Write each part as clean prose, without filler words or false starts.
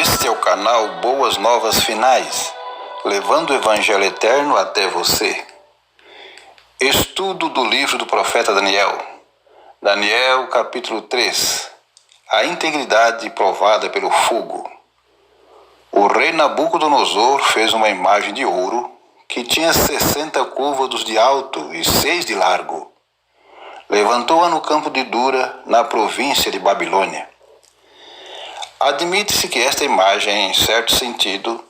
Este é o canal Boas Novas Finais, levando o Evangelho Eterno até você. Estudo do livro do profeta Daniel. Daniel, capítulo 3. A integridade provada pelo fogo. O rei Nabucodonosor fez uma imagem de ouro que tinha 60 côvados de alto e 6 de largo. Levantou-a no campo de Dura, na província de Babilônia. Admite-se que esta imagem, em certo sentido,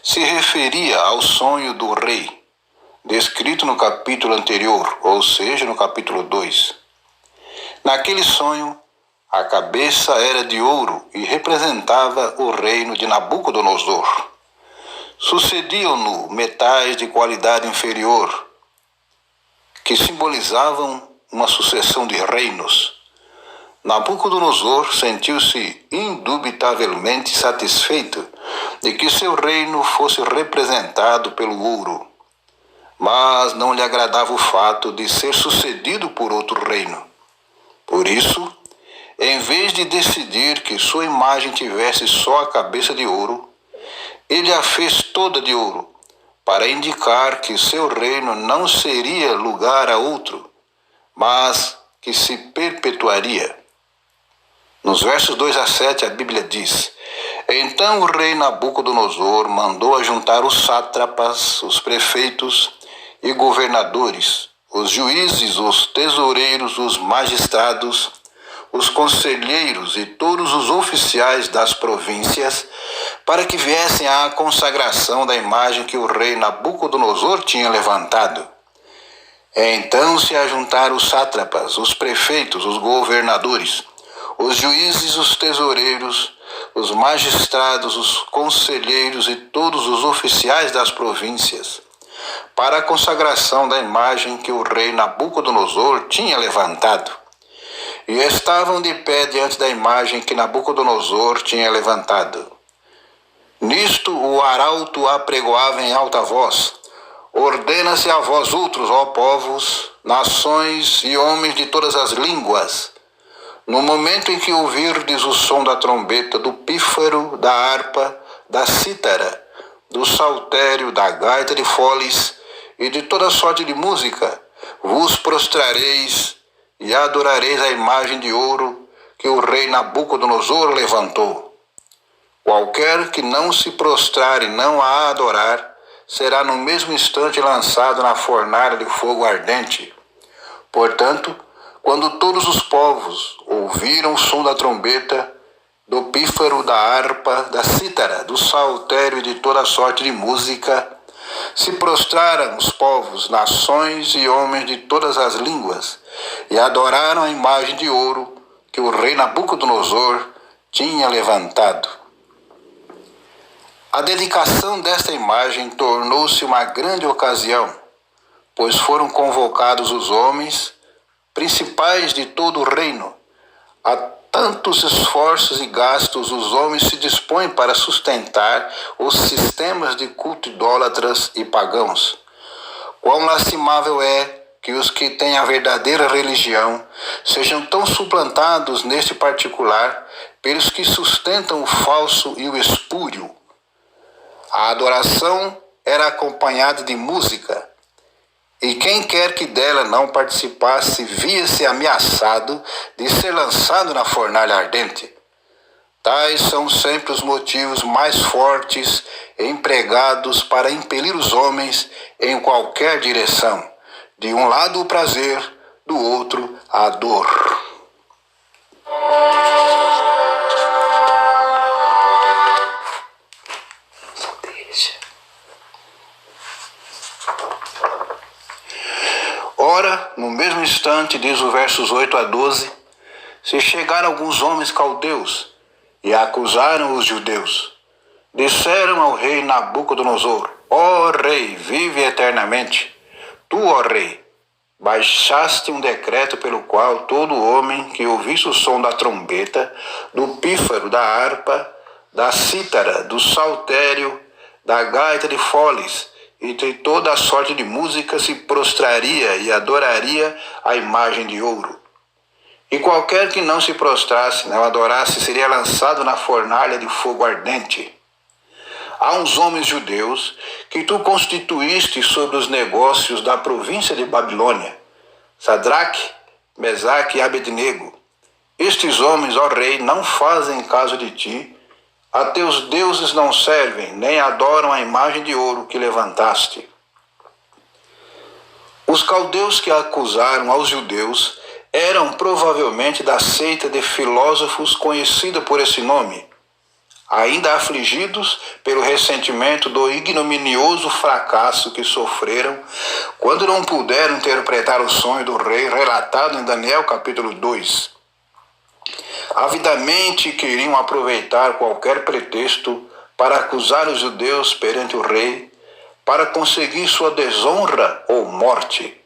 se referia ao sonho do rei, descrito no capítulo anterior, ou seja, no capítulo 2. Naquele sonho, a cabeça era de ouro e representava o reino de Nabucodonosor. Sucediam-no metais de qualidade inferior, que simbolizavam uma sucessão de reinos. Nabucodonosor sentiu-se indubitavelmente satisfeito de que seu reino fosse representado pelo ouro, mas não lhe agradava o fato de ser sucedido por outro reino. Por isso, em vez de decidir que sua imagem tivesse só a cabeça de ouro, ele a fez toda de ouro, para indicar que seu reino não seria lugar a outro, mas que se perpetuaria. Nos versos 2 a 7, a Bíblia diz: Então o rei Nabucodonosor mandou ajuntar os sátrapas, os prefeitos e governadores, os juízes, os tesoureiros, os magistrados, os conselheiros e todos os oficiais das províncias, para que viessem à consagração da imagem que o rei Nabucodonosor tinha levantado. Então se ajuntaram os sátrapas, os prefeitos, os governadores, os juízes, os tesoureiros, os magistrados, os conselheiros e todos os oficiais das províncias, para a consagração da imagem que o rei Nabucodonosor tinha levantado. E estavam de pé diante da imagem que Nabucodonosor tinha levantado. Nisto o arauto apregoava em alta voz: Ordena-se a vós outros, ó povos, nações e homens de todas as línguas, no momento em que ouvirdes o som da trombeta, do pífaro, da harpa, da cítara, do saltério, da gaita de foles e de toda sorte de música, vos prostrareis e adorareis a imagem de ouro que o rei Nabucodonosor levantou. Qualquer que não se prostrar e não a adorar, será no mesmo instante lançado na fornalha de fogo ardente. Portanto, quando todos os povos ouviram o som da trombeta, do pífaro, da harpa, da cítara, do saltério e de toda sorte de música, se prostraram os povos, nações e homens de todas as línguas, e adoraram a imagem de ouro que o rei Nabucodonosor tinha levantado. A dedicação desta imagem tornou-se uma grande ocasião, pois foram convocados os homens principais de todo o reino. Há tantos esforços e gastos os homens se dispõem para sustentar os sistemas de culto idólatras e pagãos. Quão lastimável é que os que têm a verdadeira religião sejam tão suplantados neste particular pelos que sustentam o falso e o espúrio. A adoração era acompanhada de música, e quem quer que dela não participasse via-se ameaçado de ser lançado na fornalha ardente. Tais são sempre os motivos mais fortes empregados para impelir os homens em qualquer direção, de um lado o prazer, do outro a dor. Ora, no mesmo instante, diz o versos 8 a 12, se chegaram alguns homens caldeus e acusaram os judeus. Disseram ao rei Nabucodonosor: Ó rei, vive eternamente. Tu, ó rei, baixaste um decreto pelo qual todo homem que ouvisse o som da trombeta, do pífaro, da harpa, da cítara, do saltério, da gaita de foles e de toda a sorte de música se prostraria e adoraria a imagem de ouro. E qualquer que não se prostrasse, não adorasse, seria lançado na fornalha de fogo ardente. Há uns homens judeus que tu constituíste sobre os negócios da província de Babilônia, Sadraque, Mesaque e Abednego. Estes homens, ó rei, não fazem caso de ti, a teus deuses não servem, nem adoram a imagem de ouro que levantaste. Os caldeus que acusaram aos judeus eram provavelmente da seita de filósofos conhecida por esse nome, ainda afligidos pelo ressentimento do ignominioso fracasso que sofreram quando não puderam interpretar o sonho do rei relatado em Daniel capítulo 2. Avidamente queriam aproveitar qualquer pretexto para acusar os judeus perante o rei, para conseguir sua desonra ou morte.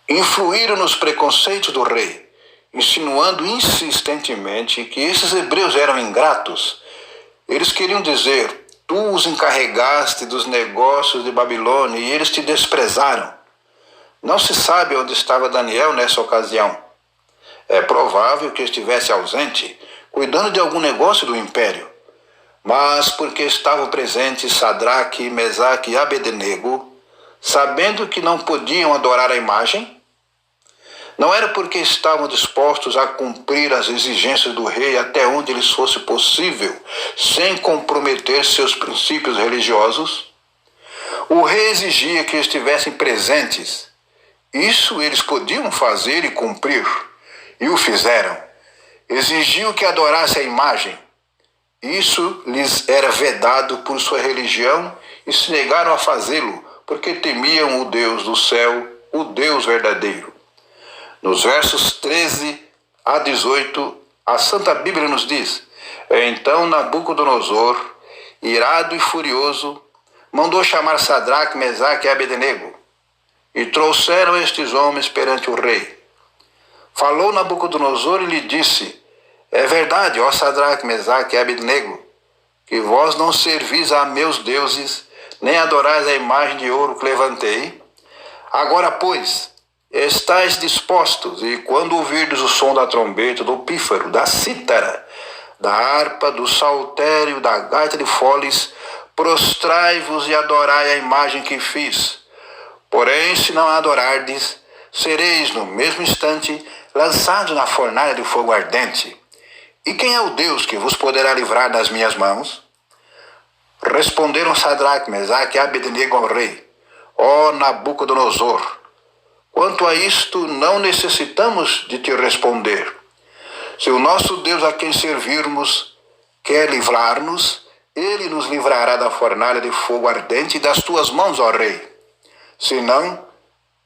Influíram nos preconceitos do rei, insinuando insistentemente que esses hebreus eram ingratos. Eles queriam dizer: tu os encarregaste dos negócios de Babilônia e eles te desprezaram. Não se sabe onde estava Daniel nessa ocasião. É provável que estivesse ausente, cuidando de algum negócio do império. Mas porque estavam presentes Sadraque, Mesaque e Abednego, sabendo que não podiam adorar a imagem? Não era porque estavam dispostos a cumprir as exigências do rei até onde lhes fosse possível, sem comprometer seus princípios religiosos? O rei exigia que estivessem presentes. Isso eles podiam fazer e cumprir, e o fizeram. Exigiu que adorasse a imagem. Isso lhes era vedado por sua religião e se negaram a fazê-lo, porque temiam o Deus do céu, o Deus verdadeiro. Nos versos 13 a 18, a Santa Bíblia nos diz: então Nabucodonosor, irado e furioso, mandou chamar Sadraque, Mesaque e Abednego, e trouxeram estes homens perante o rei. Falou Nabucodonosor e lhe disse: é verdade, ó Sadraque, Mesaque e Abednego, que vós não servis a meus deuses, nem adorais a imagem de ouro que levantei. Agora, pois, estáis dispostos, e quando ouvirdes o som da trombeta, do pífaro, da cítara, da harpa, do saltério, da gaita de foles, prostrai-vos e adorai a imagem que fiz. Porém, se não a adorardes, sereis no mesmo instante lançados na fornalha de fogo ardente. E quem é o Deus que vos poderá livrar das minhas mãos? Responderam Sadraque, Mesaque e Abednego ao rei: ó Nabucodonosor, quanto a isto não necessitamos de te responder. Se o nosso Deus a quem servirmos quer livrar-nos, ele nos livrará da fornalha de fogo ardente e das tuas mãos, ó rei. Se não,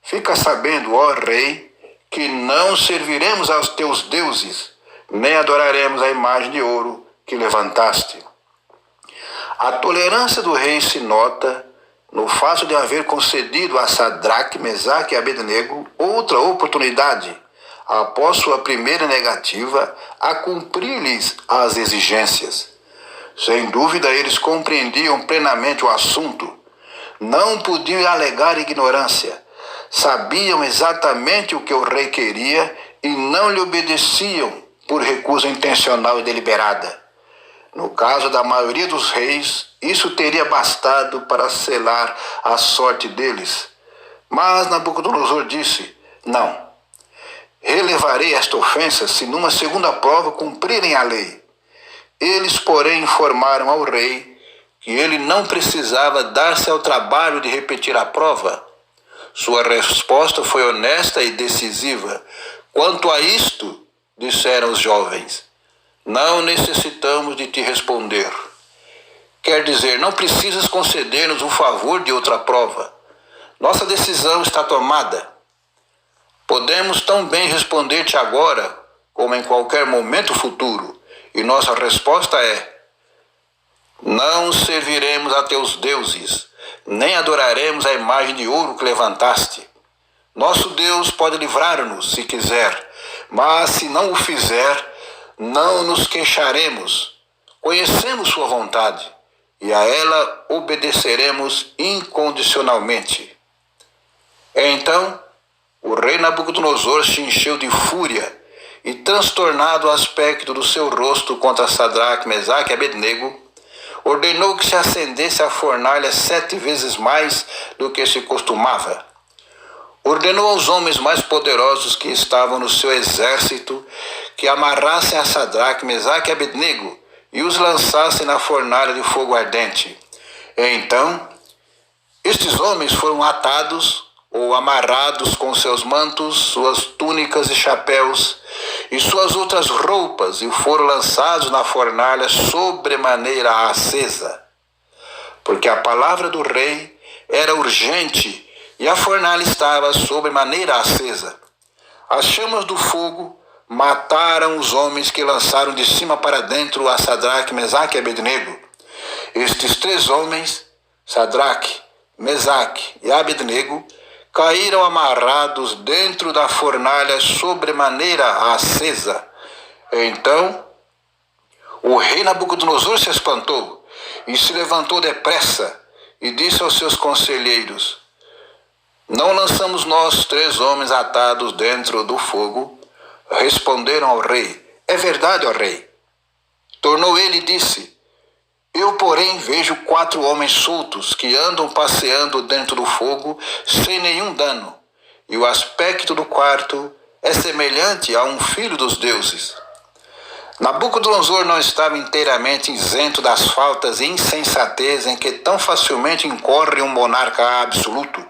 fica sabendo, ó rei, que não serviremos aos teus deuses, nem adoraremos a imagem de ouro que levantaste. A tolerância do rei se nota no fato de haver concedido a Sadraque, Mesaque e Abednego outra oportunidade, após sua primeira negativa, a cumprir-lhes as exigências. Sem dúvida, eles compreendiam plenamente o assunto. Não podiam alegar ignorância. Sabiam exatamente o que o rei queria e não lhe obedeciam por recusa intencional e deliberada. No caso da maioria dos reis, isso teria bastado para selar a sorte deles. Mas Nabucodonosor disse: não, relevarei esta ofensa se numa segunda prova cumprirem a lei. Eles, porém, informaram ao rei que ele não precisava dar-se ao trabalho de repetir a prova. Sua resposta foi honesta e decisiva. Quanto a isto, disseram os jovens, não necessitamos de te responder. Quer dizer, não precisas conceder-nos o favor de outra prova. Nossa decisão está tomada. Podemos tão bem responder-te agora, como em qualquer momento futuro, e nossa resposta é: não serviremos a teus deuses, nem adoraremos a imagem de ouro que levantaste. Nosso Deus pode livrar-nos se quiser, mas se não o fizer, não nos queixaremos. Conhecemos sua vontade e a ela obedeceremos incondicionalmente. Então, o rei Nabucodonosor se encheu de fúria e transtornado o aspecto do seu rosto contra Sadraque, Mesaque e Abednego, ordenou que se acendesse a fornalha 7 vezes mais do que se costumava. Ordenou aos homens mais poderosos que estavam no seu exército que amarrassem a Sadraque, Mesaque e Abednego e os lançassem na fornalha de fogo ardente. Então, estes homens foram atados ou amarrados com seus mantos, suas túnicas e chapéus e suas outras roupas e foram lançados na fornalha sobremaneira acesa. Porque a palavra do rei era urgente e a fornalha estava sobremaneira acesa. As chamas do fogo mataram os homens que lançaram de cima para dentro a Sadraque, Mesaque e Abednego. Estes 3 homens, Sadraque, Mesaque e Abednego, caíram amarrados dentro da fornalha sobremaneira acesa. Então, o rei Nabucodonosor se espantou e se levantou depressa e disse aos seus conselheiros: não lançamos nós 3 homens atados dentro do fogo? Responderam ao rei: é verdade, ó rei. Tornou ele e disse: eu, porém, vejo 4 homens soltos que andam passeando dentro do fogo sem nenhum dano, e o aspecto do quarto é semelhante a um filho dos deuses. Nabucodonosor não estava inteiramente isento das faltas e insensatez em que tão facilmente incorre um monarca absoluto.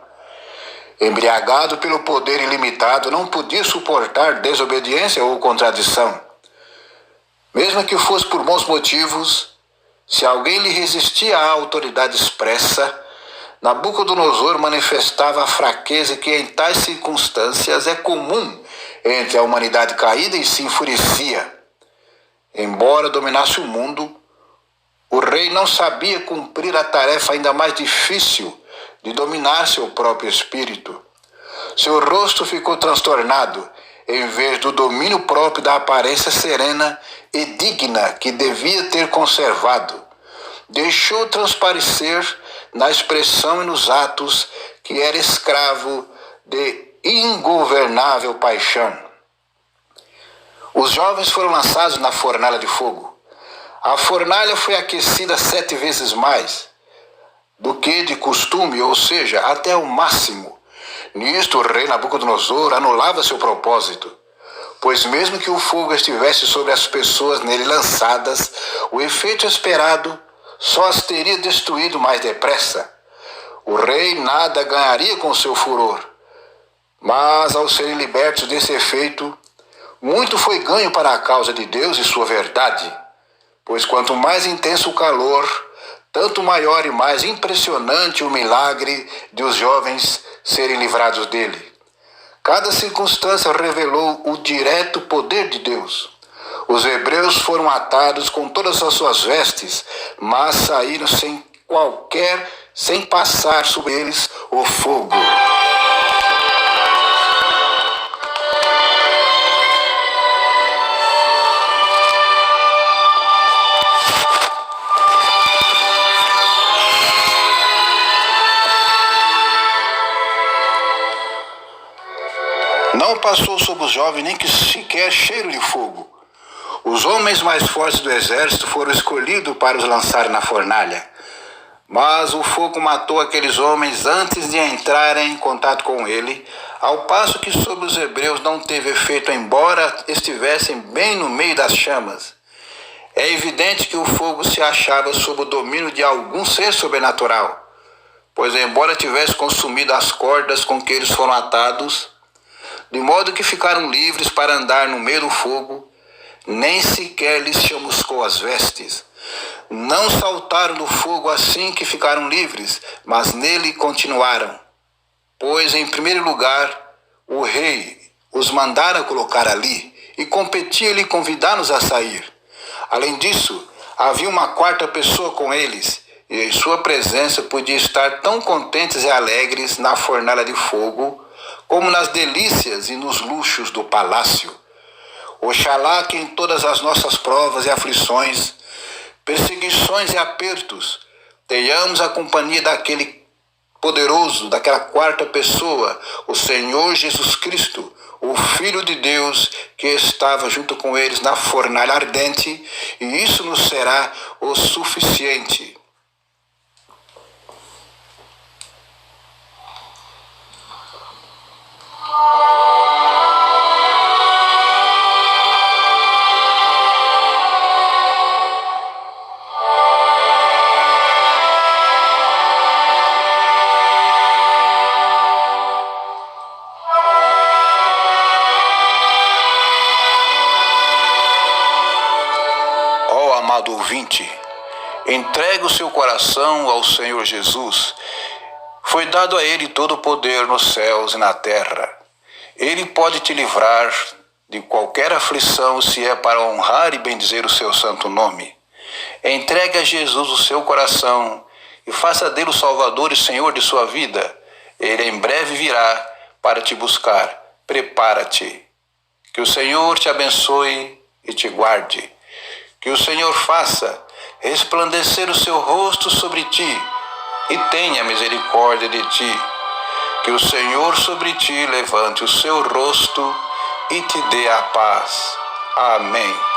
Embriagado pelo poder ilimitado, não podia suportar desobediência ou contradição. Mesmo que fosse por bons motivos, se alguém lhe resistia à autoridade expressa, Nabucodonosor manifestava a fraqueza que em tais circunstâncias é comum entre a humanidade caída e se enfurecia. Embora dominasse o mundo, o rei não sabia cumprir a tarefa ainda mais difícil de dominar seu próprio espírito. Seu rosto ficou transtornado, em vez do domínio próprio da aparência serena e digna que devia ter conservado. Deixou transparecer na expressão e nos atos que era escravo de ingovernável paixão. Os jovens foram lançados na fornalha de fogo. A fornalha foi aquecida 7 vezes mais do que de costume, ou seja, até o máximo. Nisto, o rei Nabucodonosor anulava seu propósito, pois mesmo que o fogo estivesse sobre as pessoas nele lançadas, o efeito esperado só as teria destruído mais depressa. O rei nada ganharia com seu furor, mas ao serem libertos desse efeito, muito foi ganho para a causa de Deus e sua verdade, pois quanto mais intenso o calor, tanto maior e mais impressionante o milagre de os jovens serem livrados dele. Cada circunstância revelou o direto poder de Deus. Os hebreus foram atados com todas as suas vestes, mas saíram sem passar sobre eles o fogo. Não passou sobre os jovens nem que sequer cheiro de fogo. Os homens mais fortes do exército foram escolhidos para os lançar na fornalha. Mas o fogo matou aqueles homens antes de entrarem em contato com ele, ao passo que sobre os hebreus não teve efeito, embora estivessem bem no meio das chamas. É evidente que o fogo se achava sob o domínio de algum ser sobrenatural, pois embora tivesse consumido as cordas com que eles foram atados, de modo que ficaram livres para andar no meio do fogo, nem sequer lhes chamuscou as vestes. Não saltaram do fogo assim que ficaram livres, mas nele continuaram. Pois, em primeiro lugar, o rei os mandara colocar ali, e competia-lhe convidá-los a sair. Além disso, havia uma 4ª pessoa com eles, e em sua presença podia estar tão contentes e alegres na fornalha de fogo, como nas delícias e nos luxos do palácio. Oxalá que em todas as nossas provas e aflições, perseguições e apertos, tenhamos a companhia daquele poderoso, daquela 4ª pessoa, o Senhor Jesus Cristo, o Filho de Deus que estava junto com eles na fornalha ardente, e isso nos será o suficiente. Amado ouvinte, entregue o seu coração ao Senhor Jesus. Foi dado a Ele todo o poder nos céus e na terra. Ele pode te livrar de qualquer aflição se é para honrar e bendizer o seu santo nome. Entregue a Jesus o seu coração e faça dele o Salvador e Senhor de sua vida. Ele em breve virá para te buscar. Prepara-te. Que o Senhor te abençoe e te guarde. Que o Senhor faça resplandecer o seu rosto sobre ti e tenha misericórdia de ti. Que o Senhor sobre ti levante o seu rosto e te dê a paz. Amém.